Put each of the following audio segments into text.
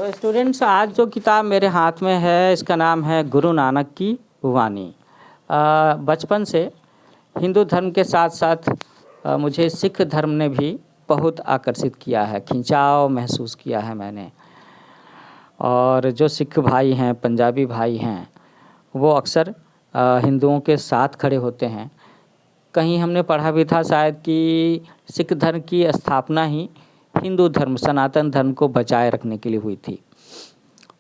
तो स्टूडेंट्स, आज जो किताब मेरे हाथ में है इसका नाम है गुरु नानक की वाणी। बचपन से हिंदू धर्म के साथ साथ मुझे सिख धर्म ने भी बहुत आकर्षित किया है, खिंचाव महसूस किया है मैंने। और जो सिख भाई हैं, पंजाबी भाई हैं, वो अक्सर हिंदुओं के साथ खड़े होते हैं। कहीं हमने पढ़ा भी था शायद कि सिख धर्म की स्थापना ही हिंदू धर्म, सनातन धर्म को बचाए रखने के लिए हुई थी।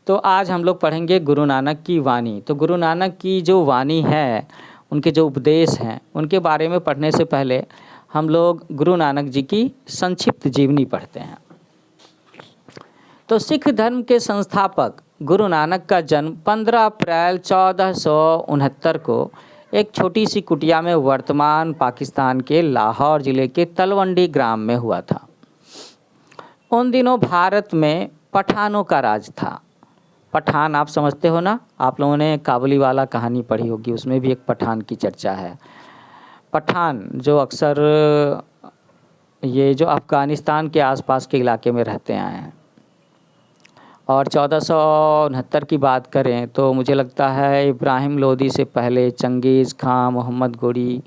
तो आज हम लोग पढ़ेंगे गुरु नानक की वाणी। तो गुरु नानक की जो वाणी है, उनके जो उपदेश हैं, उनके बारे में पढ़ने से पहले हम लोग गुरु नानक जी की संक्षिप्त जीवनी पढ़ते हैं। तो सिख धर्म के संस्थापक गुरु नानक का जन्म 15 अप्रैल 1469 को एक छोटी सी कुटिया में वर्तमान पाकिस्तान के लाहौर ज़िले के तलवंडी ग्राम में हुआ था। उन दिनों भारत में पठानों का राज था। पठान आप समझते हो ना, आप लोगों ने काबुली वाला कहानी पढ़ी होगी, उसमें भी एक पठान की चर्चा है। पठान जो अक्सर ये जो अफ़गानिस्तान के आसपास के इलाके में रहते आए हैं। और 1469 की बात करें तो मुझे लगता है इब्राहिम लोदी से पहले चंगेज़ खां, मोहम्मद गोरी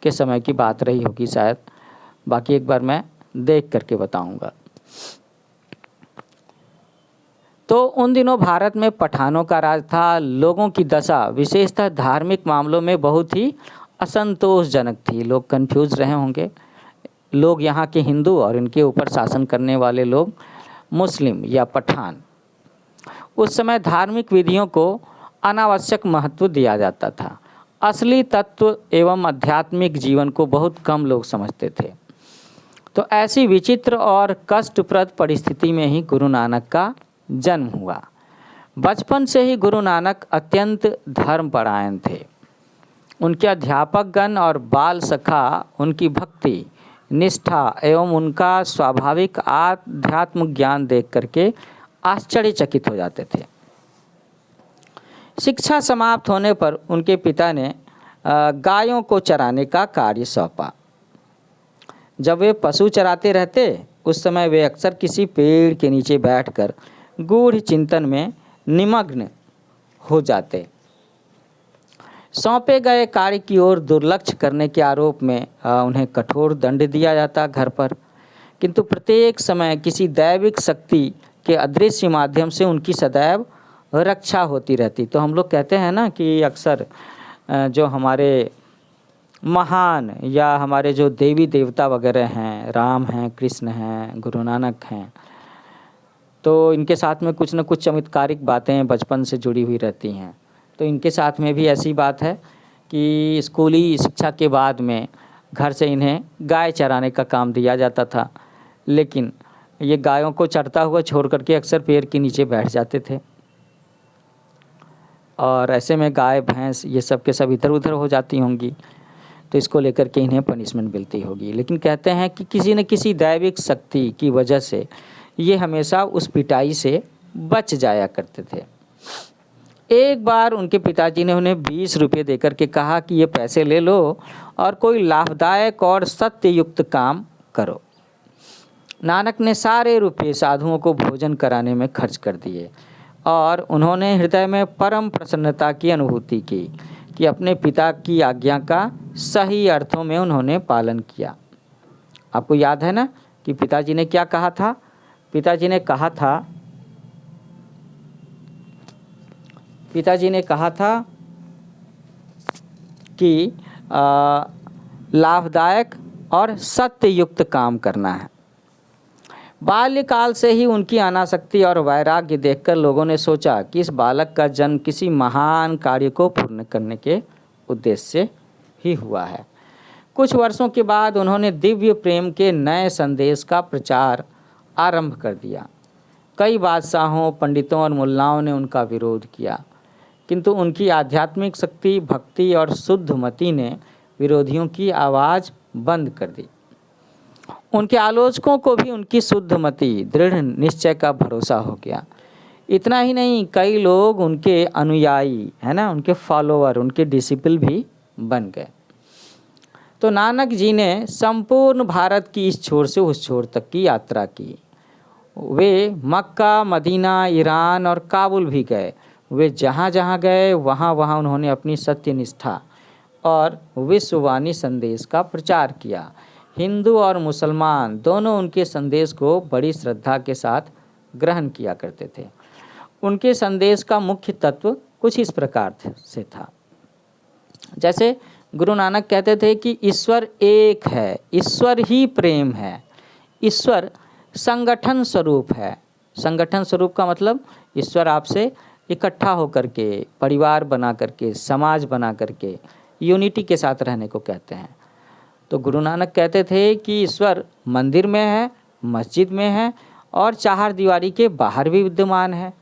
के समय की बात रही होगी शायद। बाकी एक बार मैं देख करके बताऊंगा। तो उन दिनों भारत में पठानों का राज था। लोगों की दशा विशेषतः धार्मिक मामलों में बहुत ही असंतोषजनक थी। लोग कंफ्यूज रहे होंगे। लोग यहाँ के हिंदू और इनके ऊपर शासन करने वाले लोग मुस्लिम या पठान। उस समय धार्मिक विधियों को अनावश्यक महत्व दिया जाता था। असली तत्व एवं आध्यात्मिक जीवन को बहुत कम लोग समझते थे। तो ऐसी विचित्र और कष्टप्रद परिस्थिति में ही गुरु नानक का जन्म हुआ। बचपन से ही गुरु नानक अत्यंत धर्मपरायण थे। उनके अध्यापकगण और बाल सखा उनकी भक्ति, निष्ठा एवं उनका स्वाभाविक आध्यात्म ज्ञान देख करके आश्चर्यचकित हो जाते थे। शिक्षा समाप्त होने पर उनके पिता ने गायों को चराने का कार्य सौंपा। जब वे पशु चराते रहते, उस समय वे अक्सर किसी पेड़ के नीचे बैठकर गूढ़ चिंतन में निमग्न हो जाते। सौंपे गए कार्य की ओर दुर्लक्ष्य करने के आरोप में उन्हें कठोर दंड दिया जाता घर पर। किंतु प्रत्येक समय किसी दैविक शक्ति के अदृश्य माध्यम से उनकी सदैव रक्षा होती रहती। तो हम लोग कहते हैं ना कि अक्सर जो हमारे महान या हमारे जो देवी देवता वगैरह हैं, राम हैं, कृष्ण हैं, गुरु नानक हैं, तो इनके साथ में कुछ न कुछ चमत्कारिक बातें बचपन से जुड़ी हुई रहती हैं। तो इनके साथ में भी ऐसी बात है कि स्कूली शिक्षा के बाद में घर से इन्हें गाय चराने का काम दिया जाता था। लेकिन ये गायों को चरता हुआ छोड़ करके अक्सर पेड़ के नीचे बैठ जाते थे। और ऐसे में गाय, भैंस ये सब के सब इधर उधर हो जाती होंगी। तो इसको लेकर के इन्हें पनिशमेंट मिलती होगी। लेकिन कहते हैं कि किसी न किसी दैविक शक्ति की वजह से ये हमेशा उस पिटाई से बच जाया करते थे। एक बार उनके पिताजी ने उन्हें 20 रुपये देकर के कहा कि ये पैसे ले लो और कोई लाभदायक और सत्ययुक्त काम करो। नानक ने सारे रुपये साधुओं को भोजन कराने में खर्च कर दिए और उन्होंने हृदय में परम प्रसन्नता की अनुभूति की कि अपने पिता की आज्ञा का सही अर्थों में उन्होंने पालन किया। आपको याद है ना कि पिताजी ने क्या कहा था? पिताजी ने कहा था कि लाभदायक और सत्ययुक्त काम करना है। बाल्यकाल से ही उनकी अनासक्ति और वैराग्य देखकर लोगों ने सोचा कि इस बालक का जन्म किसी महान कार्य को पूर्ण करने के उद्देश्य से ही हुआ है। कुछ वर्षों के बाद उन्होंने दिव्य प्रेम के नए संदेश का प्रचार आरंभ कर दिया। कई बादशाहों, पंडितों और मुल्लाओं ने उनका विरोध किया, किंतु उनकी आध्यात्मिक शक्ति, भक्ति और शुद्ध मति ने विरोधियों की आवाज़ बंद कर दी। उनके आलोचकों को भी उनकी शुद्ध मति, दृढ़ निश्चय का भरोसा हो गया। इतना ही नहीं, कई लोग उनके अनुयायी है ना, उनके फॉलोअर, उनके डिसिपल भी बन गए। तो नानक जी ने संपूर्ण भारत की इस छोर से उस छोर तक की यात्रा की। वे मक्का, मदीना, ईरान और काबुल भी गए। वे जहाँ जहाँ गए वहाँ वहाँ उन्होंने अपनी सत्यनिष्ठा और विश्ववाणी संदेश का प्रचार किया। हिंदू और मुसलमान दोनों उनके संदेश को बड़ी श्रद्धा के साथ ग्रहण किया करते थे। उनके संदेश का मुख्य तत्व कुछ इस प्रकार से था। जैसे गुरु नानक कहते थे कि ईश्वर एक है, ईश्वर ही प्रेम है, ईश्वर संगठन स्वरूप है। संगठन स्वरूप का मतलब ईश्वर आपसे इकट्ठा होकर के, परिवार बना करके, समाज बना करके, यूनिटी के साथ रहने को कहते हैं। तो गुरु नानक कहते थे कि ईश्वर मंदिर में है, मस्जिद में है और चार दीवारी के बाहर भी विद्यमान है।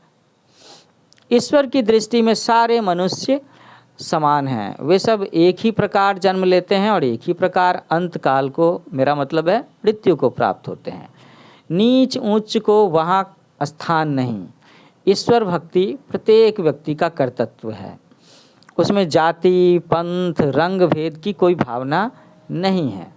ईश्वर की दृष्टि में सारे मनुष्य समान हैं, वे सब एक ही प्रकार जन्म लेते हैं और एक ही प्रकार अंत काल को, मेरा मतलब है मृत्यु को, प्राप्त होते हैं। नीच ऊंच को वहाँ स्थान नहीं। ईश्वर भक्ति प्रत्येक व्यक्ति का कर्तव्य है, उसमें जाति, पंथ, रंग भेद की कोई भावना नहीं है।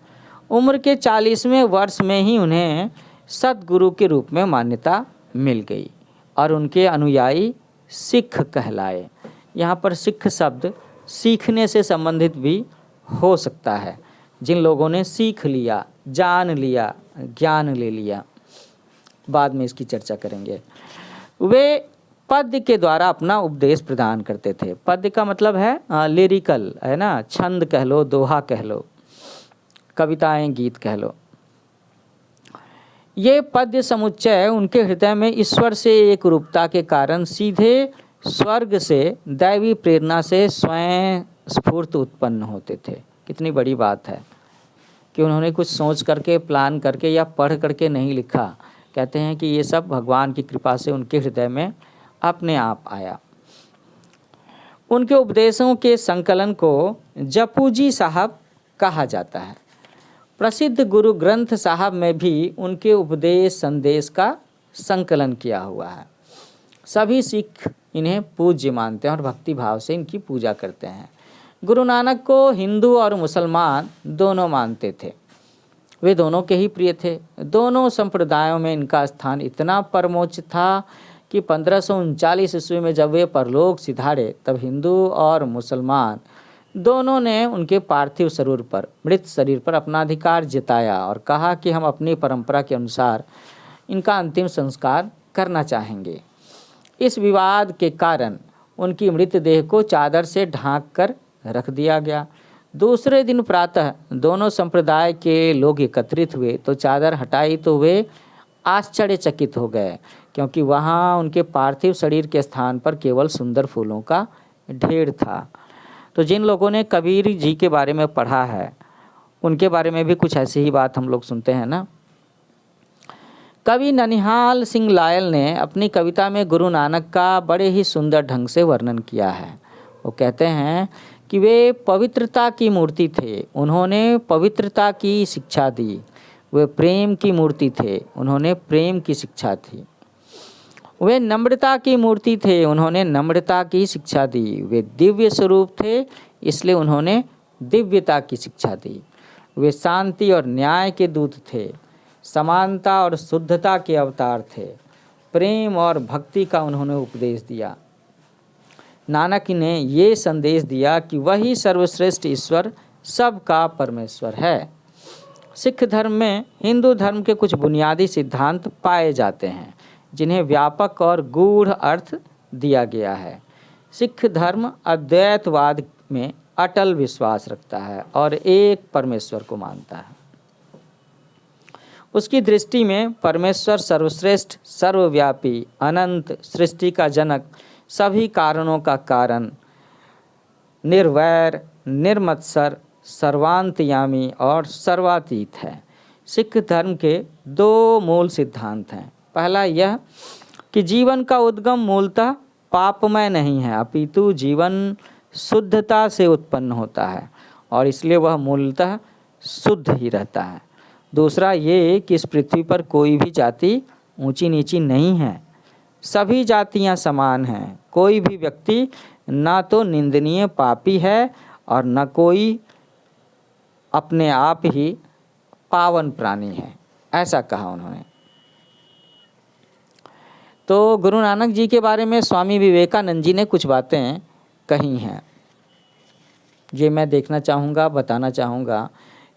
उम्र के 40वें वर्ष में ही उन्हें सद्गुरु के रूप में मान्यता मिल गई और उनके अनुयायी सिख कहलाए। यहाँ पर सिख शब्द सीखने से संबंधित भी हो सकता है। जिन लोगों ने सीख लिया, जान लिया, ज्ञान ले लिया, बाद में इसकी चर्चा करेंगे। वे पद्य के द्वारा अपना उपदेश प्रदान करते थे। पद्य का मतलब है लिरिकल, है ना, छंद कह लो, दोहा कह लो, कविताएं, गीत कह लो। ये पद्य समुच्चय उनके हृदय में ईश्वर से एक रूपता के कारण सीधे स्वर्ग से दैवी प्रेरणा से स्वयं स्फूर्त उत्पन्न होते थे। कितनी बड़ी बात है कि उन्होंने कुछ सोच करके, प्लान करके या पढ़ करके नहीं लिखा। कहते हैं कि ये सब भगवान की कृपा से उनके हृदय में अपने आप आया। उनके उपदेशों के संकलन को जपूजी साहब कहा जाता है। प्रसिद्ध गुरु ग्रंथ साहब में भी उनके उपदेश संदेश का संकलन किया हुआ है। सभी सिख इन्हें पूज्य मानते हैं और भक्ति भाव से इनकी पूजा करते हैं। गुरु नानक को हिंदू और मुसलमान दोनों मानते थे, वे दोनों के ही प्रिय थे। दोनों संप्रदायों में इनका स्थान इतना परमोच्च था कि 1539 ईस्वी में जब वे परलोक सिधारे तब हिंदू और मुसलमान दोनों ने उनके पार्थिव शरीर पर, मृत शरीर पर अपना अधिकार जताया और कहा कि हम अपनी परंपरा के अनुसार इनका अंतिम संस्कार करना चाहेंगे। इस विवाद के कारण उनकी मृतदेह को चादर से ढांक कर रख दिया गया। दूसरे दिन प्रातः दोनों संप्रदाय के लोग एकत्रित हुए तो चादर हटाई तो वे आश्चर्यचकित हो गए, क्योंकि वहाँ उनके पार्थिव शरीर के स्थान पर केवल सुंदर फूलों का ढेर था। तो जिन लोगों ने कबीर जी के बारे में पढ़ा है उनके बारे में भी कुछ ऐसी ही बात हम लोग सुनते हैं ना। कवि ननिहाल सिंह लायल ने अपनी कविता में गुरु नानक का बड़े ही सुंदर ढंग से वर्णन किया है। वो कहते हैं कि वे पवित्रता की मूर्ति थे, उन्होंने पवित्रता की शिक्षा दी। वे प्रेम की मूर्ति थे, उन्होंने प्रेम की शिक्षा दी। वे नम्रता की मूर्ति थे, उन्होंने नम्रता की शिक्षा दी। वे दिव्य स्वरूप थे, इसलिए उन्होंने दिव्यता की शिक्षा दी। वे शांति और न्याय के दूत थे, समानता और शुद्धता के अवतार थे। प्रेम और भक्ति का उन्होंने उपदेश दिया। नानक ने ये संदेश दिया कि वही सर्वश्रेष्ठ ईश्वर सबका परमेश्वर है। सिख धर्म में हिंदू धर्म के कुछ बुनियादी सिद्धांत पाए जाते हैं जिन्हें व्यापक और गूढ़ अर्थ दिया गया है। सिख धर्म अद्वैतवाद में अटल विश्वास रखता है और एक परमेश्वर को मानता है। उसकी दृष्टि में परमेश्वर सर्वश्रेष्ठ, सर्वव्यापी, अनंत, सृष्टि का जनक, सभी कारणों का कारण, निर्वैर, निर्मत्सर, सर्वांतयामी और सर्वातीत है। सिख धर्म के दो मूल सिद्धांत हैं। पहला यह कि जीवन का उद्गम मूलतः पापमय नहीं है, अपितु जीवन शुद्धता से उत्पन्न होता है और इसलिए वह मूलतः शुद्ध ही रहता है। दूसरा ये कि इस पृथ्वी पर कोई भी जाति ऊंची नीची नहीं है, सभी जातियां समान हैं। कोई भी व्यक्ति ना तो निंदनीय पापी है और न कोई अपने आप ही पावन प्राणी है, ऐसा कहा उन्होंने। तो गुरु नानक जी के बारे में स्वामी विवेकानंद जी ने कुछ बातें कही हैं, ये मैं देखना चाहूँगा, बताना चाहूँगा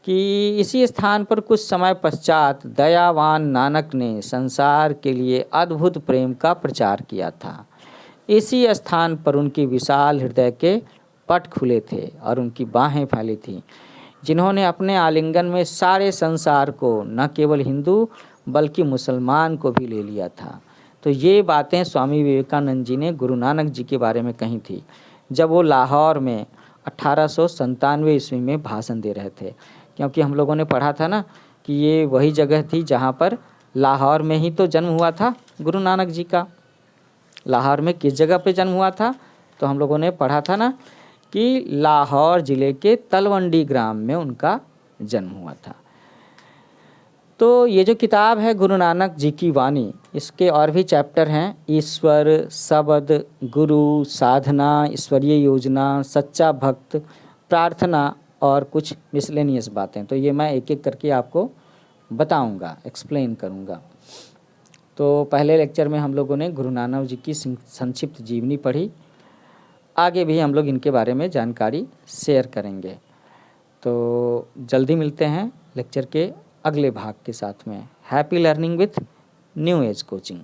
कि इसी स्थान पर कुछ समय पश्चात दयावान नानक ने संसार के लिए अद्भुत प्रेम का प्रचार किया था। इसी स्थान पर उनकी विशाल हृदय के पट खुले थे और उनकी बाहें फैली थीं, जिन्होंने अपने आलिंगन में सारे संसार को, न केवल हिंदू बल्कि मुसलमान को भी ले लिया था। तो ये बातें स्वामी विवेकानंद जी ने गुरु नानक जी के बारे में कही थी जब वो लाहौर में 1897 ईस्वी में भाषण दे रहे थे। क्योंकि हम लोगों ने पढ़ा था ना कि ये वही जगह थी जहाँ पर लाहौर में ही तो जन्म हुआ था गुरु नानक जी का। लाहौर में किस जगह पे जन्म हुआ था? तो हम लोगों ने पढ़ा था ना कि लाहौर ज़िले के तलवंडी ग्राम में उनका जन्म हुआ था। तो ये जो किताब है गुरु नानक जी की वाणी, इसके और भी चैप्टर हैं, ईश्वर, शब्द, गुरु, साधना, ईश्वरीय योजना, सच्चा भक्त, प्रार्थना और कुछ मिसलेनियस बातें। तो ये मैं एक एक करके आपको बताऊंगा, एक्सप्लेन करूंगा। तो पहले लेक्चर में हम लोगों ने गुरु नानक जी की संक्षिप्त जीवनी पढ़ी, आगे भी हम लोग इनके बारे में जानकारी शेयर करेंगे। तो जल्दी मिलते हैं लेक्चर के अगले भाग के साथ में। Happy learning with new age coaching.